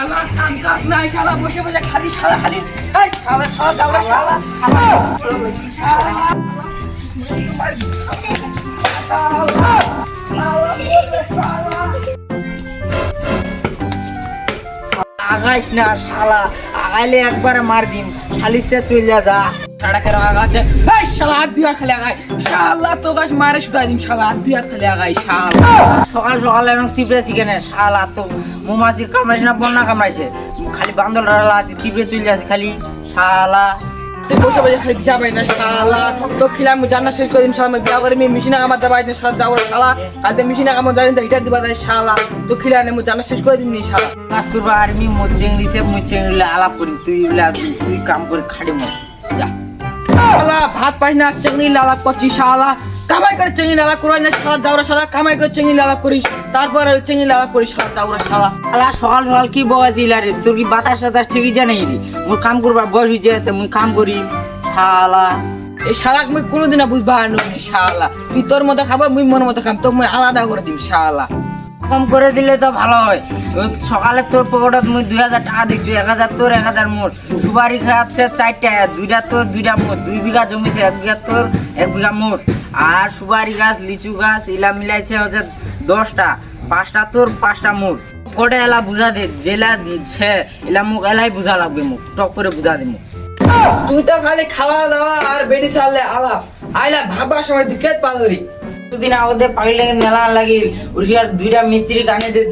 শালা কাম কাজ নাই শালা বসে বসে খালি শালা খালি এই শালা শালা দাওরা শালা আগাইস না শালা, আগাইলে একবারে মার দিম, খালিসটা চলে যা। সড়কের আগাতে এই শালা হাত বিয়ার খালি আগাই শালা তো গাছ মারে শুধু দিম শালা হাত বিয়ার খালি আগাই শালা সকাল সকাল এরকম তীব্রে চিকেনে শালা তো মৌমাছির কামড়াইছে না বন্যা কামড়াইছে, খালি বান্দর তীব্রে চলে যাচ্ছে খালি শালা। বসে বসে খালি যাবাই না শালা তো খিলাম জান্না শেষ করে দিম শালা বিয়া করে মেশিনে আমার যাবাই না শালা যাওয়ার শালা কালকে মেশিনে আমার যাই না হিটার দিবা যায় শালা তো খিলানে মু জান্না শেষ করে দিম নি শালা কাজ করবা আর মি মোচেংলিছে মুচেংলি আলাপ করি, তুই কাম করে খাড়ি মর যা। শালা ভাত পাই না চেংড়ি লালাপ করছি শালা কামাই করে চেংড়ি লালাপ করাই না শালা যাওরা শালা কামাই করে চেংড়ি লালাপ করিস তারপর চেংড়ি লালাপ করিস শালা যাওরা শালা শালা সকাল সকাল কি বগাছিল রে, তোর কি বাতাস টাতাস ঠিকই জানাই রে, মোর কাম করবার বয়স হয়েছে মুই কাম করি শালা। এই শালাক মুই কোনোদিন বুঝবা নি শালা তুই তোর মতো খাবো মুই মন মতো খাম তো মুই আলাদা করে দিম শালা কম করে দিলে তো ভালো হয়। ওই সকালে তোর পকেটত মুই 2000 টাকা দিচ্ছি, 1000 তোর 1000 মোট, সুপারি খাচ্ছে 4টা, 2টা তোর 2টা মোট, 2 বিঘা জমিছে 1 বিঘা তোর 1 বিঘা মোট, আর সুপারি গাছ লিচু গাছ ইলা মিলাইছে হচ্ছে 10টা, 5টা তোর 5টা মোট। কোটে এলা বুঝা দে জেলা ছে এলা মুখ এলাই বুঝা লাগবে, মুখ টক করে বুঝা দে মুখ। তুই তো খালি খাওয়া দাওয়া আর বেডি চাললে আলাপ আইলা ভাবার সময় তুই কেট পালরি দুদিন আগে পাগলে মেলা লাগিল, উঠিয়ার 2টা মিস্ত্রি টানে দে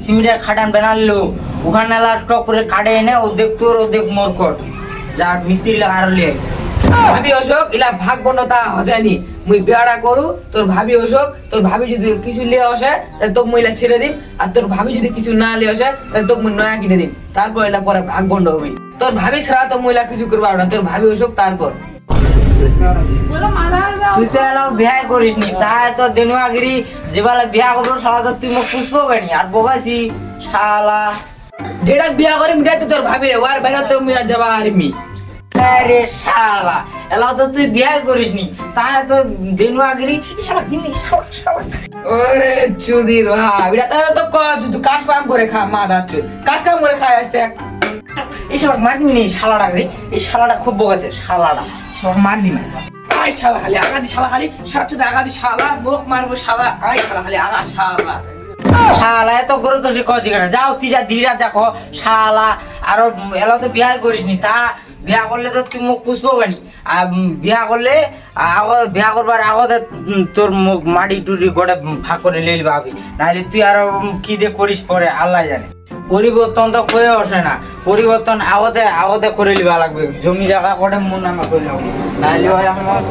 সিমেন্টের খাটান বানালো, ওখানে এলা টক করে কাটে এনে ওদেক তোর ওদেক মোর কর যা মিস্ত্রি লাগার লিয়ে। ভাবি অশোক ইলা ভাগ বন্যতা হজানি মুই বিয়াটা করু তোর ভাবি অশোক তোর ভাবি যদি কিছু লিয়ে আসে তাহলে তোকে মহিলা ছেড়ে দিম আর তোর ভাবি যদি কিছু না লিয়ে আসে তাহলে তোকে মুই নয়া কিনে দিম তারপর এটা পরে ভাগ বন্ড হবি তোর ভাবি ছাড়া তো মহিলা কিছু করবার না তোর ভাবি অশোক তারপর তুই তো এলাও বিয়ে করিস নি, তাই তো দেনুয়াগিরি যেবেলা বিয়া করবো শালা তো তুই মুখ পুষবো কেনি আর বকাইছি শালা। যেটা বিয়া করে মিটাই তো তোর ভাবি রে ওর বাইরে তো মুই যাবা আরমি আরে শালা এলাও তো তুই বিয়ে করিস নি, তাই তো দেনুয়াগিরি শালা কিনি শালা শালা। ওরে চুদির ভাব এটা তাহলে তো কর তুই কাজ কাম করে খা মা দাচ্ছে কাজ কাম করে খায় আসতে এই শালা মার দিম নি শালাটা রে, এই শালাটা খুব বকাছে শালাটা, শালা মার দিম। আই শালা খালি আগাদি শালা খালি সাথে আগাদি শালা মুখ মারবো শালা আই শালা খালি আগা শালা শালা এত করে তো সে কজি কেন, যাও তুই যা ধীরা দেখো শালা। আর এলাও তো বিয়া করিস নি, তা বিয়া করলে তো তুই মুখ পুষবো কেনি, আর বিয়া করলে বিয়া করবার আগতে তোর মুখ মাটি টুটি গোটে ভাগ করে লিল ভাবি, নাহলে তুই আরো কি দিয়ে করিস পরে আল্লাহ জানে। পরিবর্তন তো হয়ে আসে না, পরিবর্তন আগতে আগতে করে লিবা লাগবে, জমি জায়গা করে মন নামা করে লাগবে, নাহলে আমার